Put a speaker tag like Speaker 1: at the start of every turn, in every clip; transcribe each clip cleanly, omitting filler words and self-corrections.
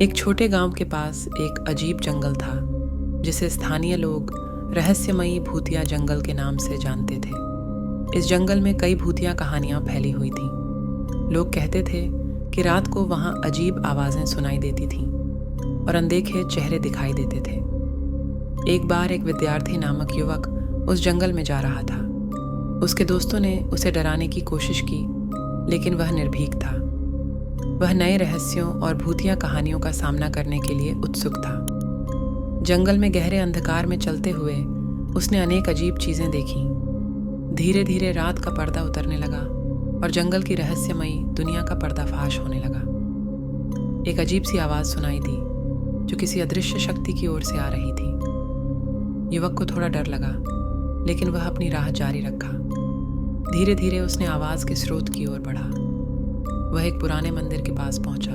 Speaker 1: एक छोटे गांव के पास एक अजीब जंगल था जिसे स्थानीय लोग रहस्यमयी भूतिया जंगल के नाम से जानते थे। इस जंगल में कई भूतिया कहानियां फैली हुई थीं। लोग कहते थे कि रात को वहां अजीब आवाजें सुनाई देती थीं और अनदेखे चेहरे दिखाई देते थे। एक बार एक विद्यार्थी नामक युवक उस जंगल में जा रहा था। उसके दोस्तों ने उसे डराने की कोशिश की, लेकिन वह निर्भीक था। वह नए रहस्यों और भूतिया कहानियों का सामना करने के लिए उत्सुक था। जंगल में गहरे अंधकार में चलते हुए उसने अनेक अजीब चीजें देखीं। धीरे धीरे रात का पर्दा उतरने लगा और जंगल की रहस्यमयी दुनिया का पर्दाफाश होने लगा। एक अजीब सी आवाज सुनाई दी जो किसी अदृश्य शक्ति की ओर से आ रही थी। युवक को थोड़ा डर लगा, लेकिन वह अपनी राह जारी रखा। धीरे धीरे उसने आवाज के स्रोत की ओर बढ़ा। वह एक पुराने मंदिर के पास पहुंचा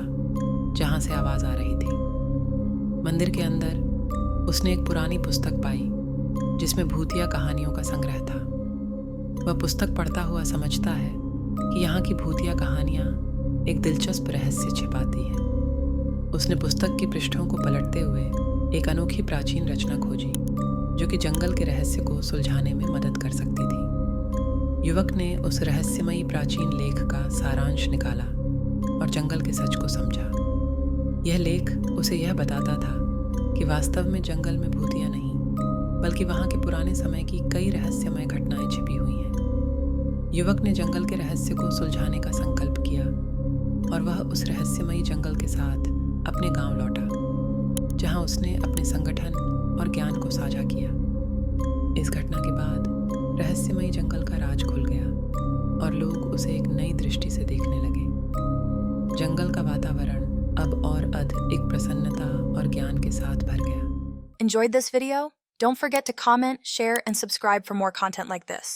Speaker 1: जहां से आवाज आ रही थी। मंदिर के अंदर उसने एक पुरानी पुस्तक पाई जिसमें भूतिया कहानियों का संग्रह था। वह पुस्तक पढ़ता हुआ समझता है कि यहाँ की भूतिया कहानियाँ एक दिलचस्प रहस्य छिपाती हैं। उसने पुस्तक की पृष्ठों को पलटते हुए एक अनोखी प्राचीन रचना खोजी जो कि जंगल के रहस्य को सुलझाने में मदद कर सकती थी। युवक ने उस रहस्यमयी प्राचीन लेख का सारांश निकाला और जंगल के सच को समझा। यह लेख उसे यह बताता था कि वास्तव में जंगल में भूतिया नहीं, बल्कि वहाँ के पुराने समय की कई रहस्यमय घटनाएं छिपी हुई हैं। युवक ने जंगल के रहस्य को सुलझाने का संकल्प किया और वह उस रहस्यमयी जंगल के साथ अपने गांव लौटा, जहां उसने अपने संगठन और ज्ञान को साझा किया। इस घटना के बाद रहस्यमयी जंगल का राज खुल गया और लोग उसे एक नई दृष्टि से देखने लगे। जंगल का वातावरण अब और अधिक प्रसन्नता और ज्ञान के साथ भर गया।
Speaker 2: Enjoyed this video? Don't forget to comment, share, and subscribe for more content like this.